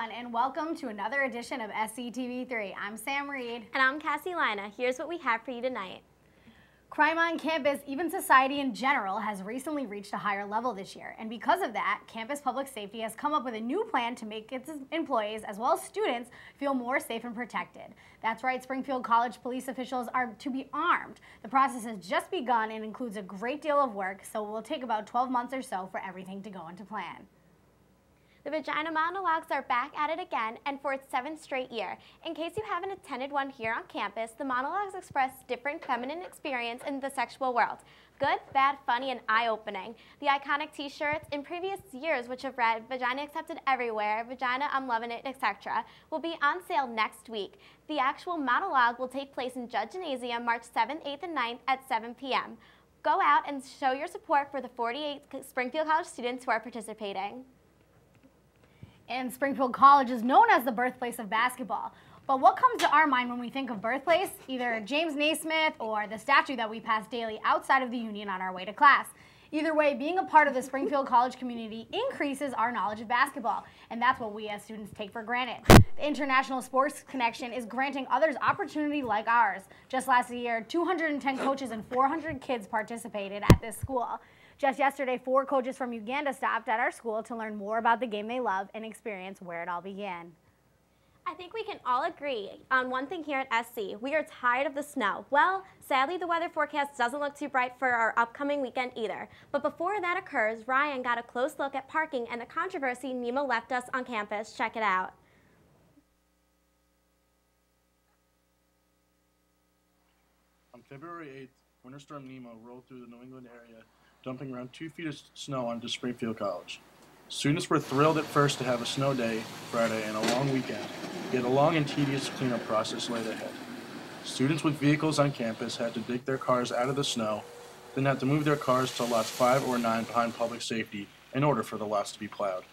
everyone, and welcome to another edition of SCTV3. I'm Sam Reed. And I'm Cassie Lynagh. Here's what we have for you tonight. Crime on campus, even society in general, has recently reached a higher level this year. And because of that, Campus Public Safety has come up with a new plan to make its employees, as well as students, feel more safe and protected. That's right, Springfield College police officials are to be armed. The process has just begun and includes a great deal of work, so it will take about 12 months or so for everything to go into plan. The Vagina Monologues are back at it again, and for its 7th straight year. In case you haven't attended one here on campus, the monologues express different feminine experience in the sexual world. Good, bad, funny, and eye-opening. The iconic t-shirts in previous years, which have read, "Vagina accepted everywhere," "Vagina, I'm loving it," etc., will be on sale next week. The actual monologue will take place in Judge Gymnasium March 7th, 8th, and 9th at 7 p.m. Go out and show your support for the 48 Springfield College students who are participating. And Springfield College is known as the birthplace of basketball. But what comes to our mind when we think of birthplace? Either James Naismith or the statue that we pass daily outside of the Union on our way to class. Either way, being a part of the Springfield College community increases our knowledge of basketball, and that's what we as students take for granted. The International Sports Connection is granting others opportunity like ours. Just last year, 210 coaches and 400 kids participated at this school. Just yesterday, 4 coaches from Uganda stopped at our school to learn more about the game they love and experience where it all began. I think we can all agree on one thing here at SC. We are tired of the snow. Well, sadly, the weather forecast doesn't look too bright for our upcoming weekend either. But before that occurs, Ryan got a close look at parking and the controversy Nemo left us on campus. Check it out. On February 8th, Winter Storm Nemo rolled through the New England area, dumping around 2 feet of snow onto Springfield College. Students were thrilled at first to have a snow day, Friday, and a long weekend, yet a long and tedious cleanup process laid ahead. Students with vehicles on campus had to dig their cars out of the snow, then had to move their cars to lots 5 or 9 behind public safety in order for the lots to be plowed.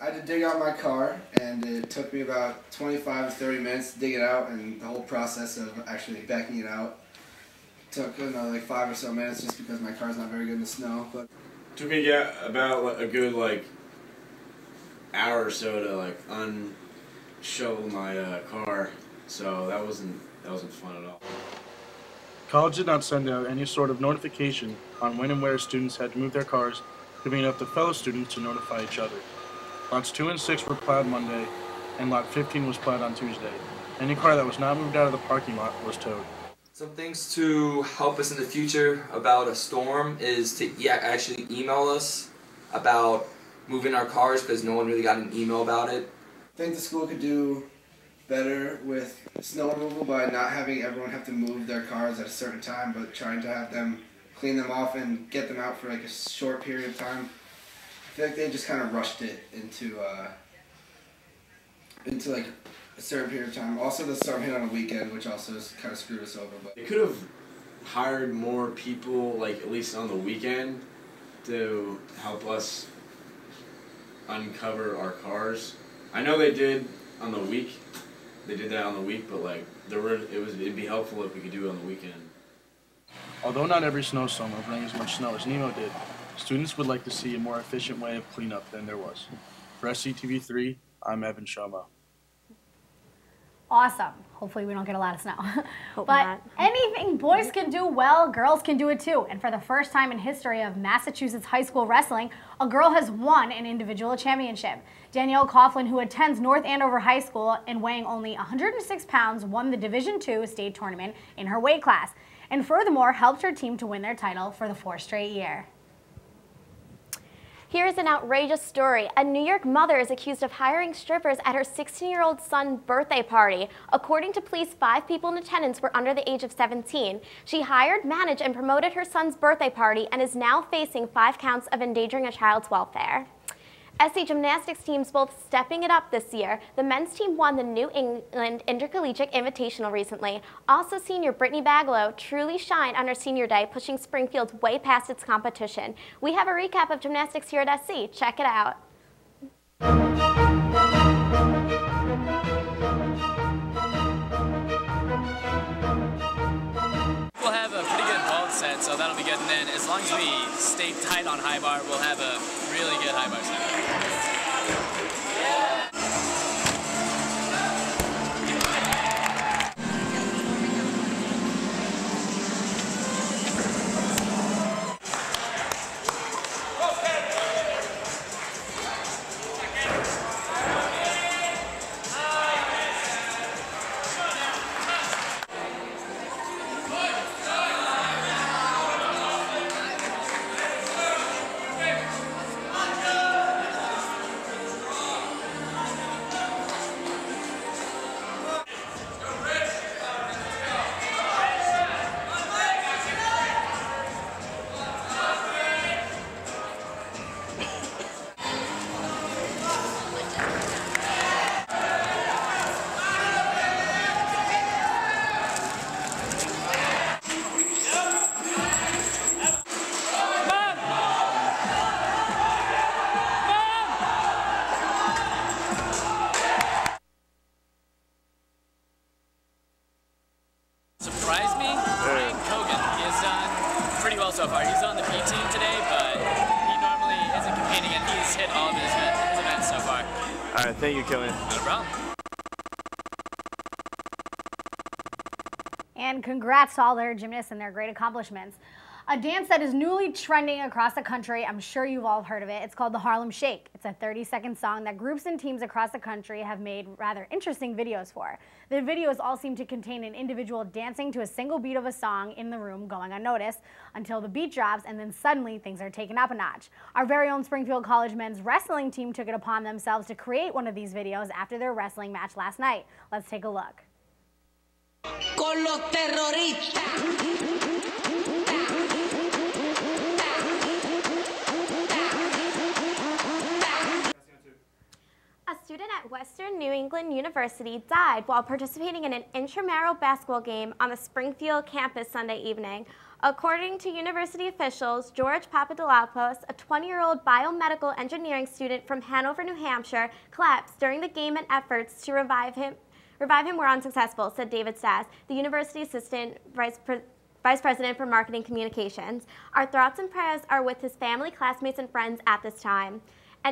I had to dig out my car, and it took me about 25 to 30 minutes to dig it out, and the whole process of actually backing it out took another like 5 or so minutes just because my car's not very good in the snow. But it took me about a good hour or so to unshovel my car, so that wasn't fun at all. College did not send out any sort of notification on when and where students had to move their cars, giving it up to fellow students to notify each other. Lots 2 and 6 were plowed Monday, and lot 15 was plowed on Tuesday. Any car that was not moved out of the parking lot was towed. Some things to help us in the future about a storm is to actually email us about moving our cars, because no one really got an email about it. I think the school could do better with snow removal by not having everyone have to move their cars at a certain time, but trying to have them clean them off and get them out for like a short period of time. I feel like they just kind of rushed it into like a certain period of time. Also, the storm hit on a weekend, which also kind of screwed us over. But They could have hired more people, at least on the weekend, to help us uncover our cars. I know they did on the week. They did that on the week, but it'd be helpful if we could do it on the weekend. Although not every snowstorm will bring as much snow as Nemo did, students would like to see a more efficient way of cleanup than there was. For SCTV3, I'm Evan Shomo. Awesome. Hopefully we don't get a lot of snow. Hope But not. anything boys can do well, girls can do it too. And for the first time in history of Massachusetts high school wrestling, a girl has won an individual championship. Danielle Coughlin, who attends North Andover High School and weighing only 106 pounds, won the Division II state tournament in her weight class. And furthermore, helped her team to win their title for the 4th straight year. Here's an outrageous story. A New York mother is accused of hiring strippers at her 16-year-old son's birthday party. According to police, 5 people in attendance were under the age of 17. She hired, managed, and promoted her son's birthday party and is now facing 5 counts of endangering a child's welfare. SC gymnastics teams both stepping it up this year. The men's team won the New England Intercollegiate Invitational recently. Also, senior Brittany Baglow truly shined on her senior day, pushing Springfield way past its competition. We have a recap of gymnastics here at SC. Check it out. We'll have a pretty good vault set, so that'll be good. And then as long as we stay tight on high bar, we'll have a really good high bar set. so far. He's on the B team today, but he normally isn't competing, and he's hit all of his events so far. All right, thank you, Killian. Not a problem. And congrats to all their gymnasts and their great accomplishments. A dance that is newly trending across the country, I'm sure you've all heard of it. It's called the Harlem Shake. It's a 30-second song that groups and teams across the country have made rather interesting videos for. The videos all seem to contain an individual dancing to a single beat of a song in the room going unnoticed until the beat drops, and then suddenly things are taken up a notch. Our very own Springfield College men's wrestling team took it upon themselves to create one of these videos after their wrestling match last night. Let's take a look. Con los terroristas. A student at Western New England University died while participating in an intramural basketball game on the Springfield campus Sunday evening. According to university officials, George Papadopoulos, a 20-year-old biomedical engineering student from Hanover, New Hampshire, collapsed during the game, and efforts to revive him were unsuccessful, said David Stass, the university assistant vice president for marketing communications. Our thoughts and prayers are with his family, classmates, and friends at this time.